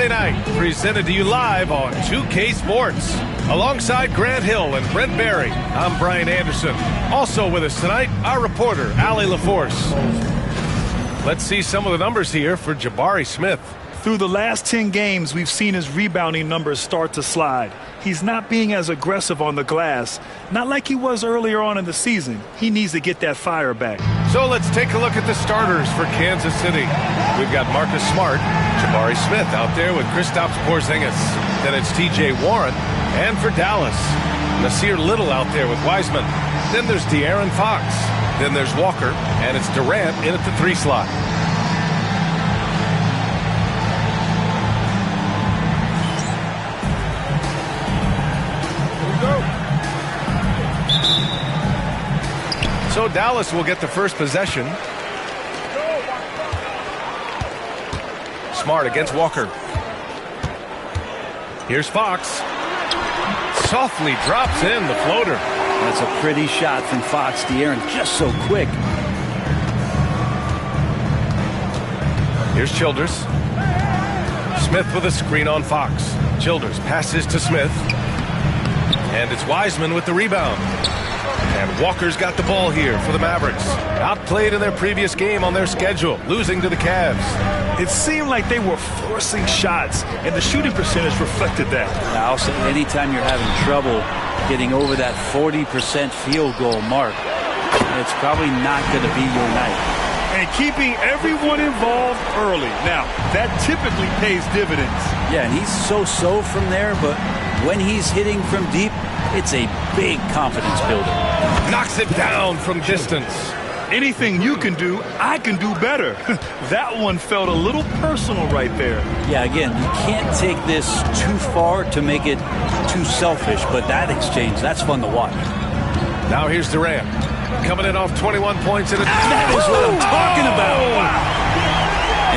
Monday night, presented to you live on 2K Sports. Alongside Grant Hill and Brent Barry, I'm Brian Anderson. Also with us tonight, our reporter, Allie LaForce. Let's see some of the numbers here for Jabari Smith. Through the last 10 games, we've seen his rebounding numbers start to slide. He's not being as aggressive on the glass, not like he was earlier on in the season. He needs to get that fire back. So let's take a look at the starters for Kansas City. We've got Marcus Smart, Jabari Smith out there with Kristaps Porzingis. Then it's T.J. Warren. And for Dallas, Nasir Little out there with Wiseman. Then there's De'Aaron Fox. Then there's Walker. And it's Durant in at the 3 slot. So Dallas will get the first possession. Smart against Walker. Here's Fox. Softly drops in the floater. That's a pretty shot from Fox. De'Aaron just so quick. Here's Childers. Smith with a screen on Fox. Childers passes to Smith. And it's Wiseman with the rebound. And Walker's got the ball here for the Mavericks. Outplayed in their previous game on their schedule, losing to the Cavs. It seemed like they were forcing shots, and the shooting percentage reflected that. Now, also, anytime you're having trouble getting over that 40% field goal mark, it's probably not going to be your night. And keeping everyone involved early. Now, that typically pays dividends. Yeah, and he's so-so from there, but when he's hitting from deep, it's a big confidence builder. Knocks it down from distance. Anything you can do, I can do better. That one felt a little personal right there. Yeah, again, you can't take this too far to make it too selfish, but that exchange, that's fun to watch. Now here's Durant. Coming in off 21 points. And that is what I'm talking about. Wow.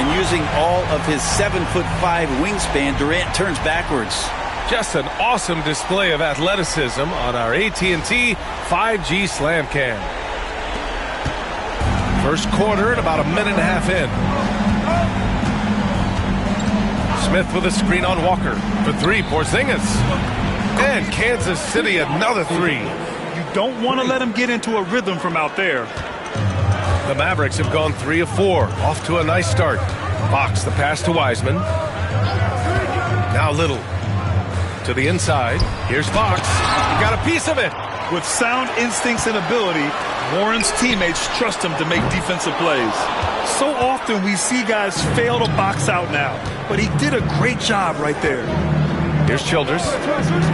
And using all of his 7'5" wingspan, Durant turns backwards. Just an awesome display of athleticism on our AT&T 5G Slam Cam. First quarter and about a minute and a half in. Smith with a screen on Walker. For 3, Porzingis. And Kansas City another 3. You don't want to let him get into a rhythm from out there. The Mavericks have gone 3 of 4. Off to a nice start. Fox the pass to Wiseman. Now Little. To the inside. Here's Fox. Got a piece of it. With sound instincts and ability, Warren's teammates trust him to make defensive plays. So often we see guys fail to box out now, but he did a great job right there. Here's Childers.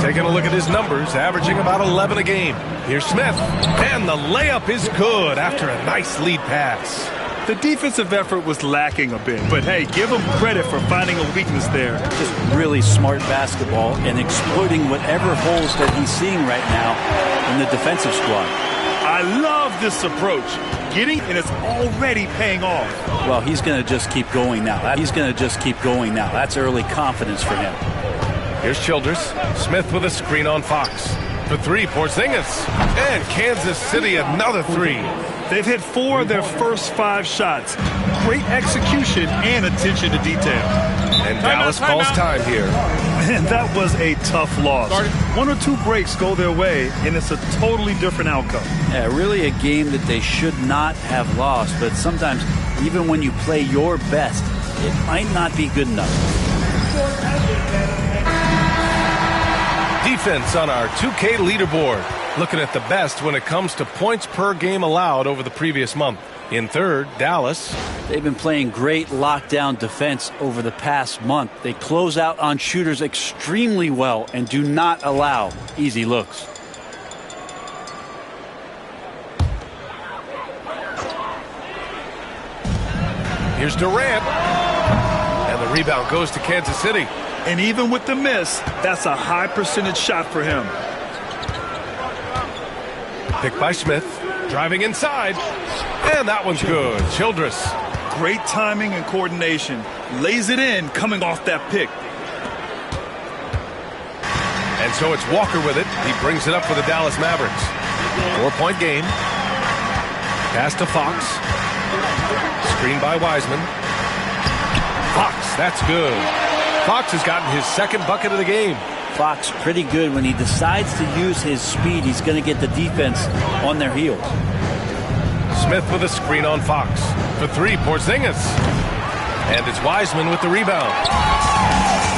Taking a look at his numbers, averaging about 11 a game. Here's Smith. And the layup is good after a nice lead pass. The defensive effort was lacking a bit, but hey, give him credit for finding a weakness there. Just really smart basketball and exploiting whatever holes that he's seeing right now in the defensive squad. I love this approach. Getting, and it's already paying off. Well, he's going to just keep going now. That's early confidence for him. Here's Childers. Smith with a screen on Fox. For 3, Porzingis. And Kansas City another 3. They've hit 4 of their first 5 shots. Great execution and attention to detail. And Dallas calls time here. Man, that was a tough loss. 1 or 2 breaks go their way, and it's a totally different outcome. Yeah, really a game that they should not have lost, but sometimes even when you play your best, it might not be good enough. Defense on our 2K leaderboard. Looking at the best when it comes to points per game allowed over the previous month. In third, Dallas. They've been playing great lockdown defense over the past month. They close out on shooters extremely well and do not allow easy looks. Here's Durant. And the rebound goes to Kansas City. And even with the miss, that's a high percentage shot for him. Picked by Smith. Driving inside. And that one's good. Childress. Great timing and coordination. Lays it in coming off that pick. And so it's Walker with it. He brings it up for the Dallas Mavericks. 4-point game. Pass to Fox. Screen by Wiseman. Fox, that's good. Fox has gotten his second bucket of the game. Fox pretty good when he decides to use his speed. He's going to get the defense on their heels. Smith with a screen on Fox. For three, Porzingis. And it's Wiseman with the rebound.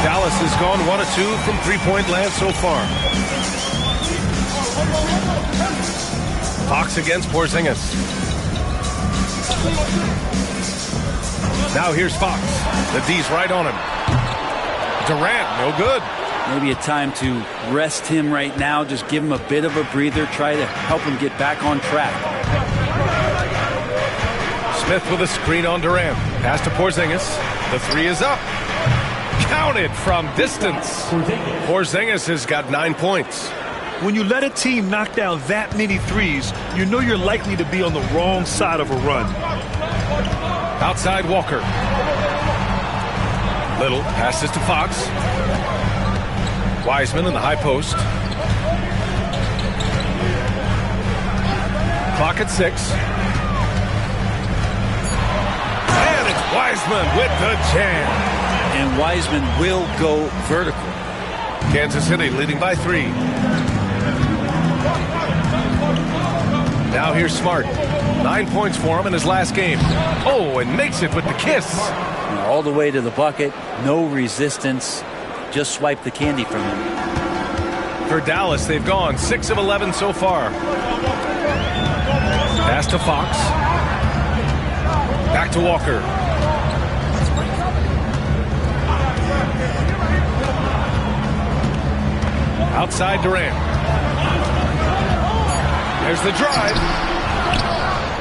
Dallas has gone 1 of 2 from three-point land so far. Fox against Porzingis. Now here's Fox. The D's right on him. Durant, no good. Maybe a time to rest him right now. Just give him a bit of a breather. Try to help him get back on track. Smith with a screen on Durant. Pass to Porzingis. The three is up. Counted from distance. Porzingis has got 9 points. When you let a team knock down that many threes, you know you're likely to be on the wrong side of a run. Outside Walker. Little passes to Fox. Wiseman in the high post. Clock at 6. And it's Wiseman with the jam. And Wiseman will go vertical. Kansas City leading by 3. Now here's Smart. 9 points for him in his last game. Oh, and makes it with the kiss. All the way to the bucket. No resistance. Just swipe the candy from him. For Dallas, they've gone 6 of 11 so far. Pass to Fox. Back to Walker. Outside Durant. There's the drive.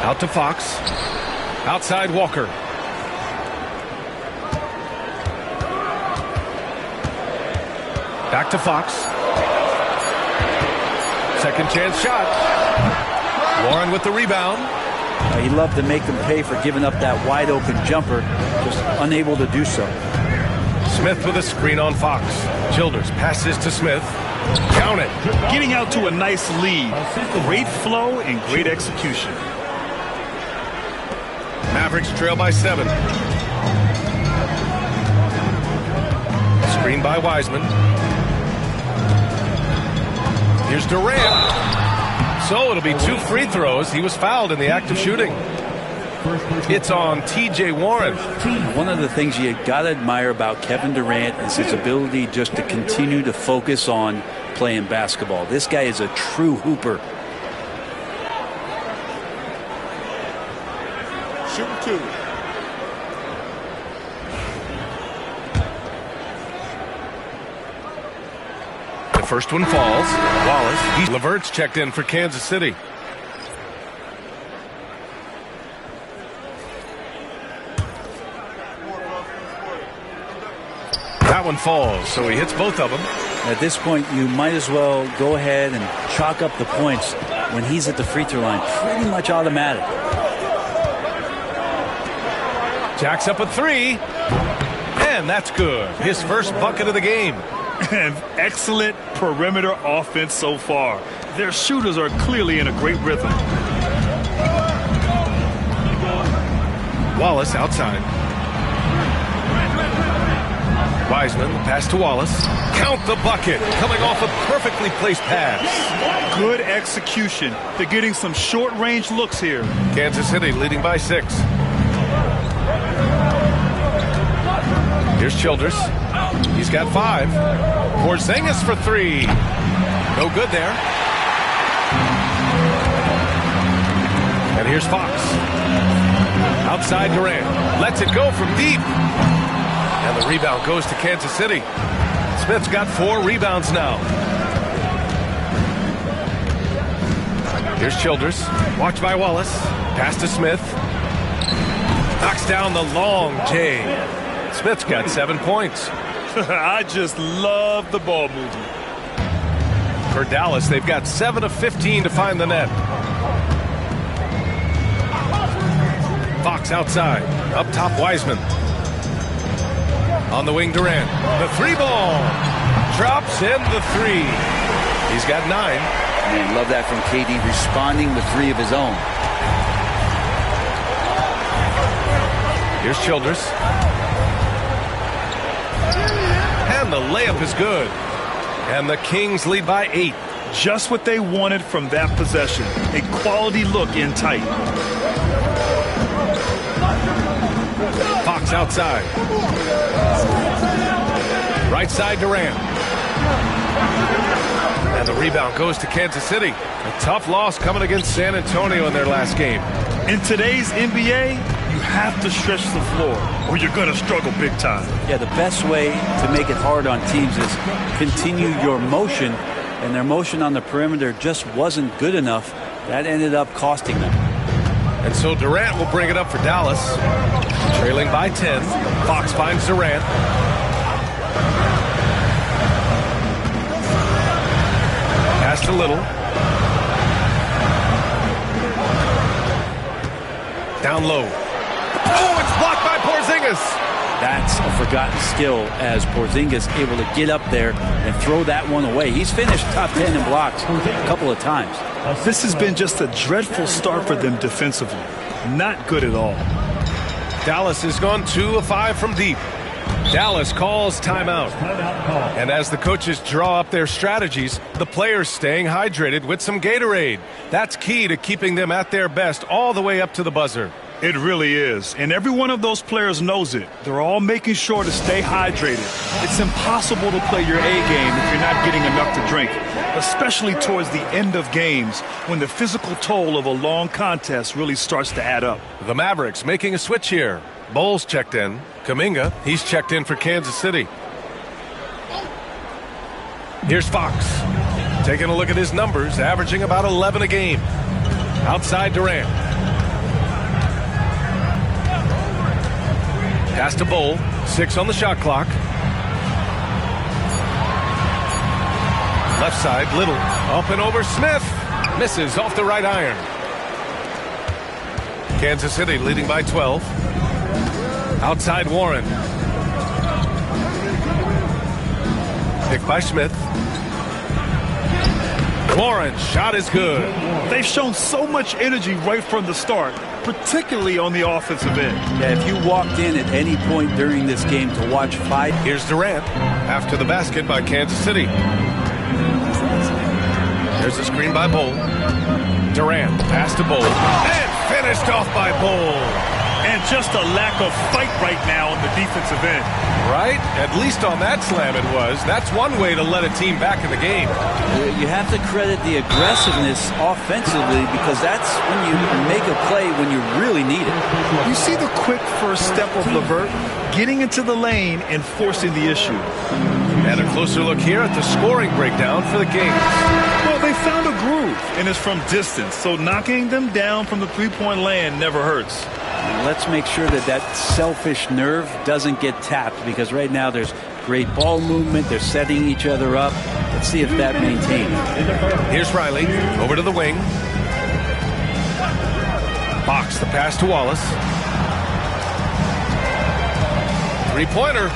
Out to Fox. Outside Walker. Back to Fox. Second chance shot. Warren with the rebound. He loved to make them pay for giving up that wide open jumper. Just unable to do so. Smith with a screen on Fox. Childers passes to Smith. Count it. Getting out to a nice lead. Great flow and great execution. Mavericks trail by 7. Screen by Wiseman. Here's Durant. So it'll be 2 free throws. He was fouled in the act of shooting. It's on T.J. Warren. One of the things you got to admire about Kevin Durant is his ability just to continue to focus on playing basketball. This guy is a true hooper. Shooting 2. The first one falls. Wallace. Levert's checked in for Kansas City. That one falls, so he hits both of them. At this point, you might as well go ahead and chalk up the points when he's at the free throw line. Pretty much automatic. Jacks up a 3. And that's good. His first bucket of the game. And excellent perimeter offense so far. Their shooters are clearly in a great rhythm. Wallace outside. Wiseman, pass to Wallace. Count the bucket. Coming off a perfectly placed pass. Good execution. They're getting some short-range looks here. Kansas City leading by 6. Here's Childers. He's got 5. Porzingis for 3. No good there. And here's Fox. Outside Durant. Lets it go from deep. And the rebound goes to Kansas City. Smith's got 4 rebounds now. Here's Childers. Watched by Wallace. Pass to Smith. Knocks down the long J. Smith's got 7 points. I just love the ball movement. For Dallas, they've got 7 of 15 to find the net. Fox outside. Up top, Wiseman. On the wing, Durant. The 3 ball. Drops in the 3. He's got 9. Man, love that from KD, responding with 3 of his own. Here's Childers. the layup is good. And the Kings lead by 8. Just what they wanted from that possession. A quality look in tight. Fox outside. Right side Durant. And the rebound goes to Kansas City. A tough loss coming against San Antonio in their last game. In today's NBA, you have to stretch the floor or you're going to struggle big time. Yeah, the best way to make it hard on teams is continue your motion, and their motion on the perimeter just wasn't good enough. That ended up costing them. And so Durant will bring it up for Dallas. Trailing by 10. Fox finds Durant. Pass to Little. Down low. Oh, it's blocked by Porzingis. That's a forgotten skill as Porzingis able to get up there and throw that one away. He's finished top 10 in blocks a couple of times. This has been just a dreadful start for them defensively. Not good at all. Dallas has gone 2 of 5 from deep. Dallas calls timeout. And as the coaches draw up their strategies, the players staying hydrated with some Gatorade. That's key to keeping them at their best all the way up to the buzzer. It really is. And every one of those players knows it. They're all making sure to stay hydrated. It's impossible to play your A game if you're not getting enough to drink, especially towards the end of games when the physical toll of a long contest really starts to add up. The Mavericks making a switch here. Bowles checked in. Kuminga, he's checked in for Kansas City. Here's Fox. Taking a look at his numbers, averaging about 11 a game. Outside Durant. Pass to Bowl. 6 on the shot clock. Left side, Little. Up and over Smith. Misses off the right iron. Kansas City leading by 12. Outside Warren. Picked by Smith. Warren, shot is good. They've shown so much energy right from the start, particularly on the offensive end. Yeah, if you walked in at any point during this game to watch 5. Here's Durant after the basket by Kansas City. There's a screen by Bowl. Durant, pass to Bowl. And finished off by Bowl. And just a lack of fight right now on the defensive end. Right? At least on that slam it was. That's one way to let a team back in the game. You have to credit the aggressiveness offensively because that's when you make a play when you really need it. You see the quick first step of LeVert getting into the lane and forcing the issue. And a closer look here at the scoring breakdown for the Kings. Well, they found a groove, and it's from distance, so knocking them down from the three-point land never hurts. Let's make sure that that selfish nerve doesn't get tapped because right now there's great ball movement. They're setting each other up. Let's see if that maintains. Here's Riley over to the wing. Fox the pass to Wallace. Three-pointer.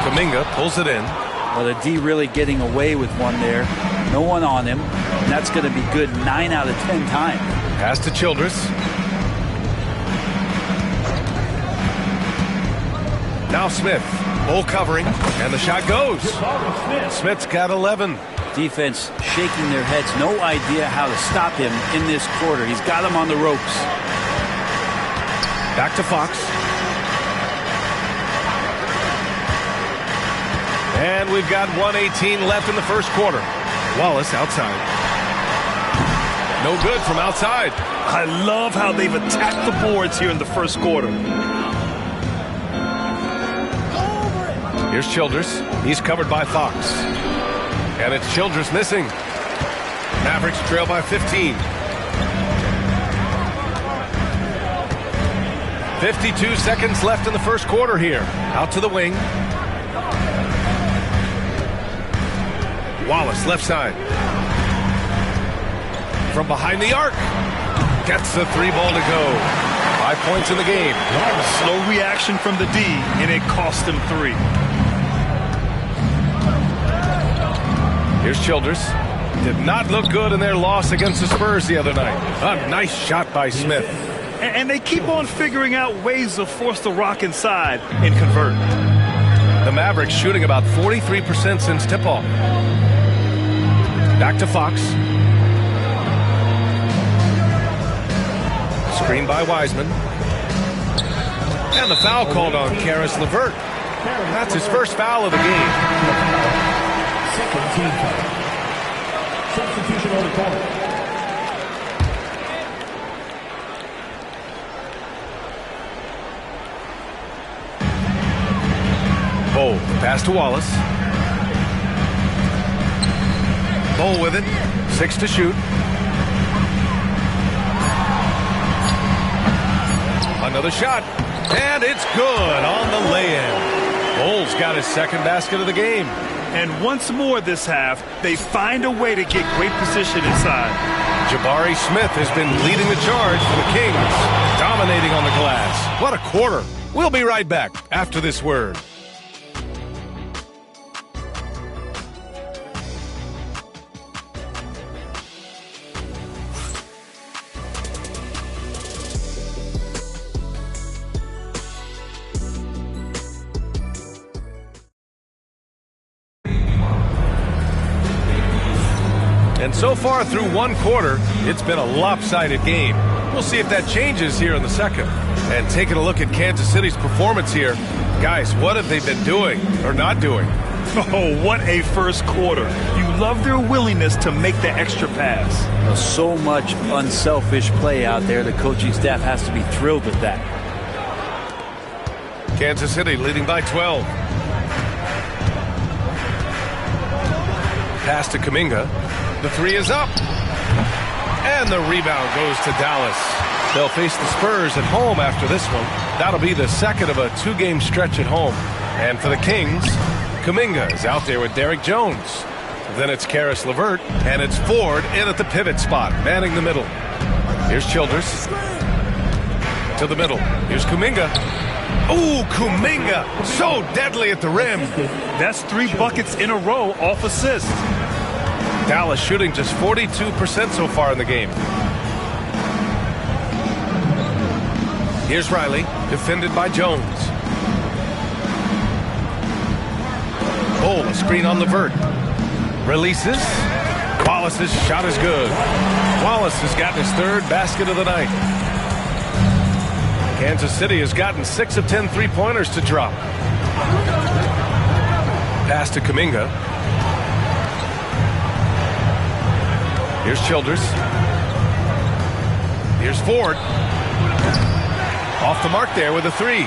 Kuminga pulls it in. Well, the D really getting away with one there. No one on him. And that's going to be good 9 out of 10 times. Pass to Childress. Now Smith. Bull covering. And the shot goes. Smith's got 11. Defense shaking their heads. No idea how to stop him in this quarter. He's got him on the ropes. Back to Fox. And we've got 1:18 left in the first quarter. Wallace outside. No good from outside. I love how they've attacked the boards here in the first quarter. Here's Childress. He's covered by Fox. And it's Childress missing. Mavericks trail by 15. 52 seconds left in the first quarter here. Out to the wing. Wallace, left side. From behind the arc. Gets the 3-ball to go. 5 points in the game. Slow reaction from the D, and it cost them 3. Here's Childress. Did not look good in their loss against the Spurs the other night. A nice shot by Smith. And they keep on figuring out ways to force the rock inside and convert. The Mavericks shooting about 43% since tip-off. Back to Fox. Screen by Wiseman. And the foul called on Caris LeVert. That's his first foul of the game. Second team foul. Substitution on the court. Bol, pass to Wallace. Bol with it. 6 to shoot. Another shot. And it's good on the lay-in. Bol's got his second basket of the game. And once more this half, they find a way to get great position inside. Jabari Smith has been leading the charge for the Kings, dominating on the glass. What a quarter. We'll be right back after this word. And so far through one quarter, it's been a lopsided game. We'll see if that changes here in the second. And taking a look at Kansas City's performance here, guys, what have they been doing or not doing? Oh, what a first quarter. You love their willingness to make the extra pass. So much unselfish play out there. The coaching staff has to be thrilled with that. Kansas City leading by 12. Pass to Kuminga. The three is up. And the rebound goes to Dallas. They'll face the Spurs at home after this one. That'll be the second of a two-game stretch at home. And for the Kings, Kuminga is out there with Derrick Jones. Then it's Caris LeVert, and it's Ford in at the pivot spot, manning the middle. Here's Childress. To the middle. Here's Kuminga. Ooh, Kuminga, so deadly at the rim. That's 3 buckets in a row off assist. Dallas shooting just 42% so far in the game. Here's Riley, defended by Jones. Bol, a screen on LeVert. Releases. Wallace's shot is good. Wallace has gotten his third basket of the night. Kansas City has gotten 6 of 10 three-pointers to drop. Pass to Kuminga. Here's Childress. Here's Ford. Off the mark there with a 3.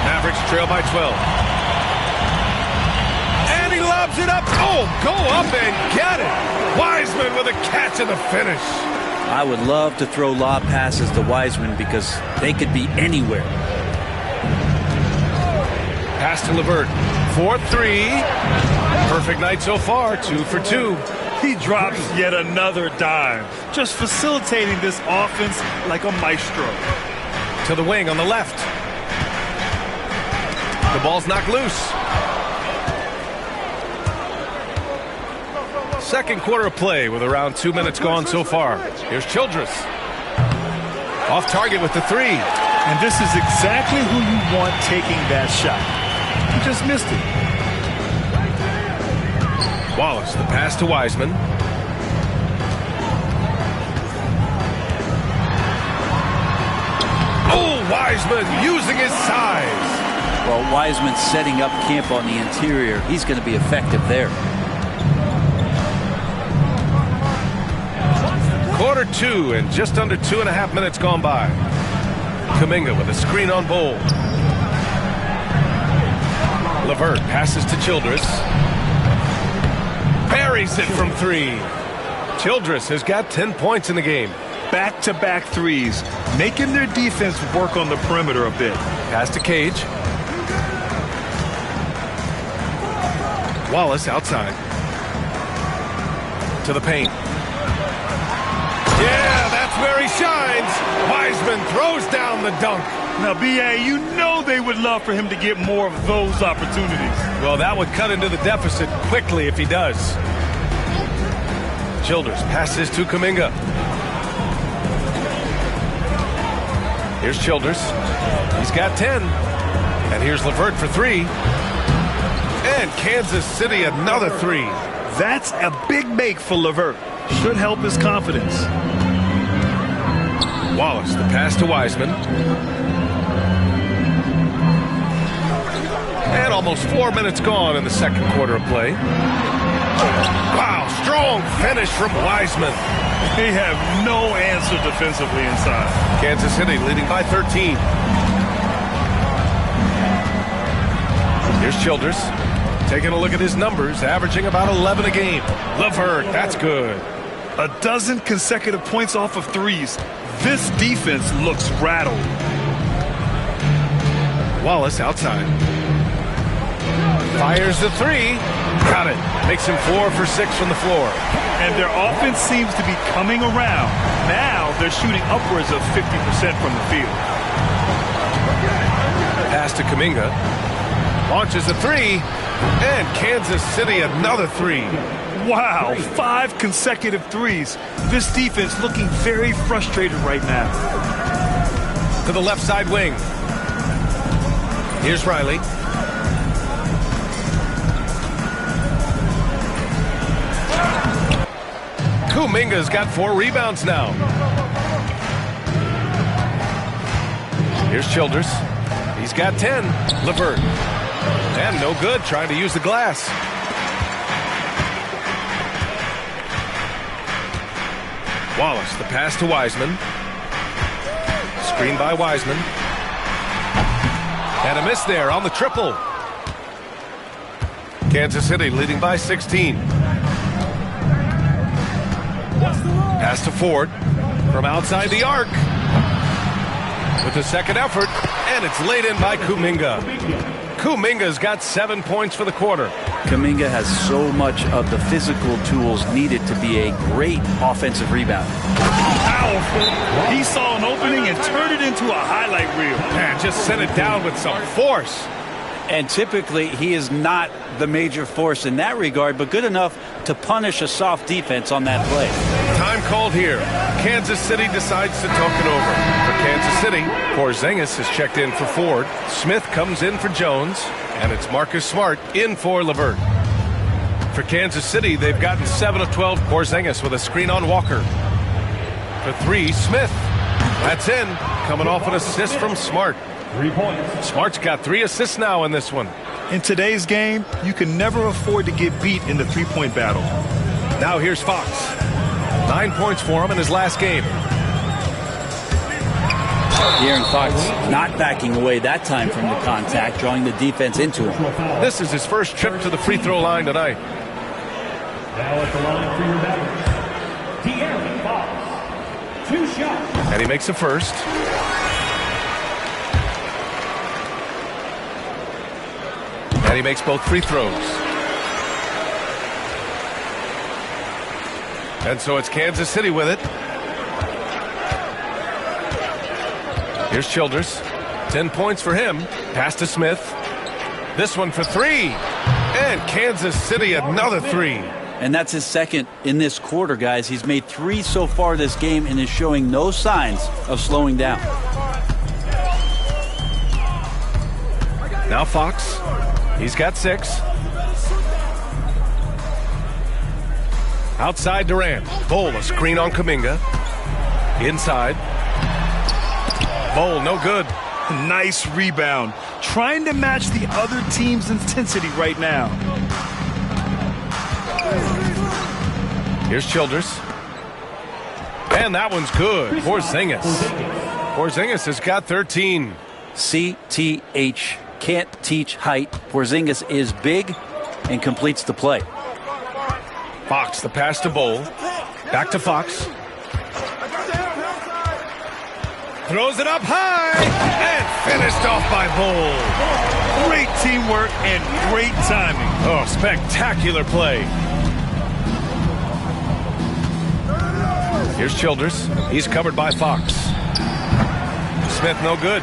Mavericks trail by 12. And he lobs it up. Oh, go up and get it. Wiseman with a catch and a finish. I would love to throw lob passes to Wiseman because they could be anywhere. Pass to LeVert. 4-3. Perfect night so far. 2 for 2. He drops yet another dime, just facilitating this offense like a maestro. To the wing on the left. The ball's knocked loose. Second quarter of play with around 2 minutes gone so far. Here's Childress. Off target with the 3. And this is exactly who you want taking that shot. He just missed it. Wallace, the pass to Wiseman. Oh, Wiseman using his size. Well, Wiseman's setting up camp on the interior. He's going to be effective there. Quarter 2 and just under 2.5 minutes gone by. Kuminga with a screen on Bol. LeVert passes to Childress. Buries it from 3. Childress has got 10 points in the game. Back-to-back threes, making their defense work on the perimeter a bit. Pass to Cage. Wallace outside. To the paint. Yeah, that's where he shines. Wiseman throws down the dunk. Now, B.A., you know they would love for him to get more of those opportunities. Well, that would cut into the deficit quickly if he does. Childress passes to Kuminga. Here's Childress. He's got 10. And here's LeVert for 3. And Kansas City another three. That's a big make for LeVert. Should help his confidence. Wallace, the pass to Wiseman. And almost 4 minutes gone in the second quarter of play. Wow, strong finish from Wiseman. They have no answer defensively inside. Kansas City leading by 13. Here's Childers. Taking a look at his numbers, averaging about 11 a game. LeVert, that's good. A dozen consecutive points off of threes. This defense looks rattled. Wallace outside. Fires the three. Got it. Makes him 4 for 6 from the floor. And their offense seems to be coming around. Now they're shooting upwards of 50% from the field. Pass to Kuminga. Launches a three. And Kansas City another three. Wow, 5 consecutive threes. This defense looking very frustrated right now. To the left side wing. Here's Riley. Kuminga's got 4 rebounds now. Here's Childers. He's got 10. LeVert. And no good, trying to use the glass. Wallace, the pass to Wiseman. Screen by Wiseman. And a miss there on the triple. Kansas City leading by 16. Pass to Ford from outside the arc. With the second effort, and it's laid in by Kuminga. Kuminga's got 7 points for the quarter. Kuminga has so much of the physical tools needed to be a great offensive rebounder. Powerful. He saw an opening and turned it into a highlight reel. Man, just sent it down with some force. And typically, he is not the major force in that regard, but good enough to punish a soft defense on that play. Time called here. Kansas City decides to talk it over. For Kansas City, Porzingis has checked in for Ford. Smith comes in for Jones. And it's Marcus Smart in for LeVert. For Kansas City, they've gotten 7 of 12. Porzingis with a screen on Walker. For 3, Smith. That's in. Coming off an assist from Smart. 3 points. Smart's got 3 assists now in this one. In today's game, you can never afford to get beat in the three-point battle. Now here's Fox. 9 points for him in his last game. De'Aaron Fox not backing away that time from the contact, drawing the defense into him. This is his first trip to the free throw line tonight. Now at the line for your Mavericks, De'Aaron Fox. 2 shots. And he makes a first. And he makes both free throws. And so it's Kansas City with it. Here's Childers. 10 points for him. Pass to Smith. This one for 3. And Kansas City another 3. And that's his second in this quarter, guys. He's made 3 so far this game and is showing no signs of slowing down. Now Fox. He's got 6. Outside Durant. Bowl, a screen on Kuminga. Inside. Bowl, no good. Nice rebound. Trying to match the other team's intensity right now. Here's Childers. And that one's good. Porzingis. Porzingis has got 13. CTH. Can't teach height. Porzingis is big and completes the play. Fox, the pass to Bowl. Back to Fox. Throws it up high. And finished off by Bowl. Great teamwork and great timing. Oh, spectacular play. Here's Childers. He's covered by Fox. Smith, no good.